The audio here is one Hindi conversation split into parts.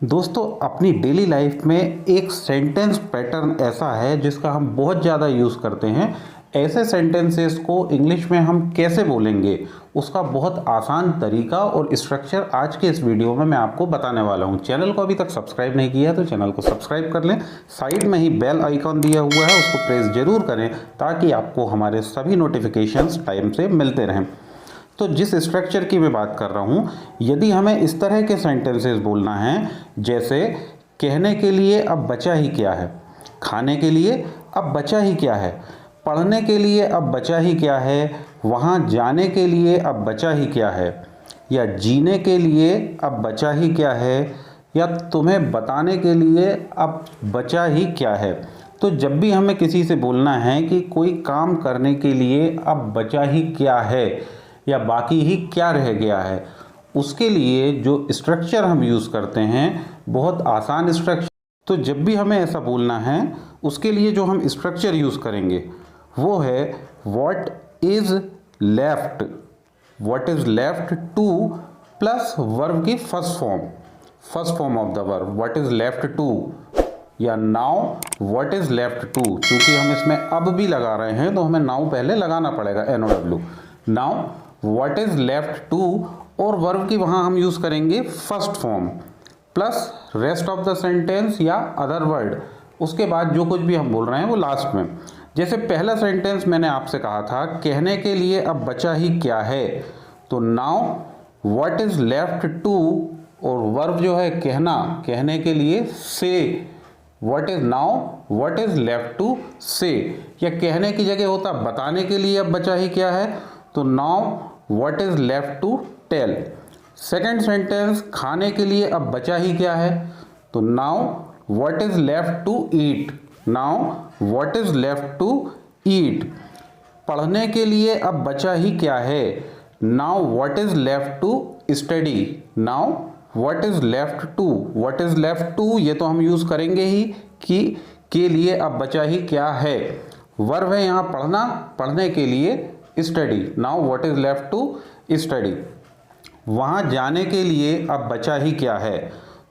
दोस्तों अपनी डेली लाइफ में एक सेंटेंस पैटर्न ऐसा है जिसका हम बहुत ज़्यादा यूज़ करते हैं। ऐसे सेंटेंसेस को इंग्लिश में हम कैसे बोलेंगे उसका बहुत आसान तरीका और स्ट्रक्चर आज के इस वीडियो में मैं आपको बताने वाला हूं। चैनल को अभी तक सब्सक्राइब नहीं किया तो चैनल को सब्सक्राइब कर लें। साइड में ही बेल आइकॉन दिया हुआ है, उसको प्रेस जरूर करें ताकि आपको हमारे सभी नोटिफिकेशंस टाइम से मिलते रहें। तो जिस स्ट्रक्चर की मैं बात कर रहा हूँ, यदि हमें इस तरह के सेंटेंसेस बोलना है जैसे कहने के लिए अब बचा ही क्या है, खाने के लिए अब बचा ही क्या है, पढ़ने के लिए अब बचा ही क्या है, वहाँ जाने के लिए अब बचा ही क्या है, या जीने के लिए अब बचा ही क्या है, या तुम्हें बताने के लिए अब बचा ही क्या है। तो जब भी हमें किसी से बोलना है कि कोई काम करने के लिए अब बचा ही क्या है या बाकी ही क्या रह गया है, उसके लिए जो स्ट्रक्चर हम यूज़ करते हैं बहुत आसान स्ट्रक्चर। तो जब भी हमें ऐसा बोलना है उसके लिए जो हम स्ट्रक्चर यूज़ करेंगे वो है what is left. What is left to plus verb की first form of the verb what is left to, या now what is left to. क्योंकि हम इसमें अब भी लगा रहे हैं तो हमें नाउ पहले लगाना पड़ेगा, NOW। Now what is left to और वर्ब की वहाँ हम यूज़ करेंगे first form plus rest of the sentence या अदर वर्ड। उसके बाद जो कुछ भी हम बोल रहे हैं वो लास्ट में। जैसे पहला सेंटेंस मैंने आपसे कहा था कहने के लिए अब बचा ही क्या है, तो now what is left to और वर्ब जो है कहना, कहने के लिए say, what is now what is left to say. या कहने की जगह होता बताने के लिए अब बचा ही क्या है, तो now what is left to tell. Second sentence खाने के लिए अब बचा ही क्या है, तो now what is left to eat. Now what is left to eat. पढ़ने के लिए अब बचा ही क्या है, now what is left to study. Now what is left to, what is left to ये तो हम यूज़ करेंगे ही कि के लिए अब बचा ही क्या है। वर्ब है यहाँ पढ़ना, पढ़ने के लिए study. Now what is left to study. वहाँ जाने के लिए अब बचा ही क्या है,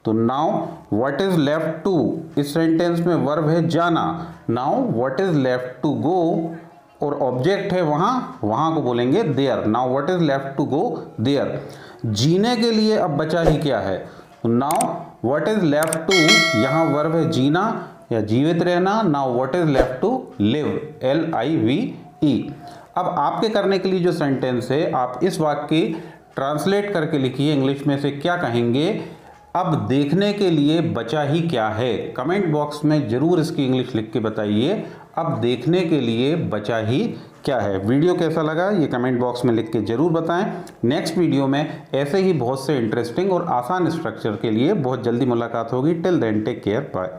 तो now what is left to. इस सेंटेंस में वर्ब है जाना, now what is left to go और ऑब्जेक्ट है वहाँ, वहाँ को बोलेंगे there. Now what is left to go there. जीने के लिए अब बचा ही क्या है, तो now what is left to, यहाँ वर्ब है जीना या जीवित रहना, now what is left to live, LIVE। अब आपके करने के लिए जो सेंटेंस है आप इस वाक्य की ट्रांसलेट करके लिखिए। इंग्लिश में से क्या कहेंगे, अब देखने के लिए बचा ही क्या है। कमेंट बॉक्स में ज़रूर इसकी इंग्लिश लिख के बताइए, अब देखने के लिए बचा ही क्या है। वीडियो कैसा लगा ये कमेंट बॉक्स में लिख के ज़रूर बताएं। नेक्स्ट वीडियो में ऐसे ही बहुत से इंटरेस्टिंग और आसान स्ट्रक्चर के लिए बहुत जल्दी मुलाकात होगी। Till then take care, bye.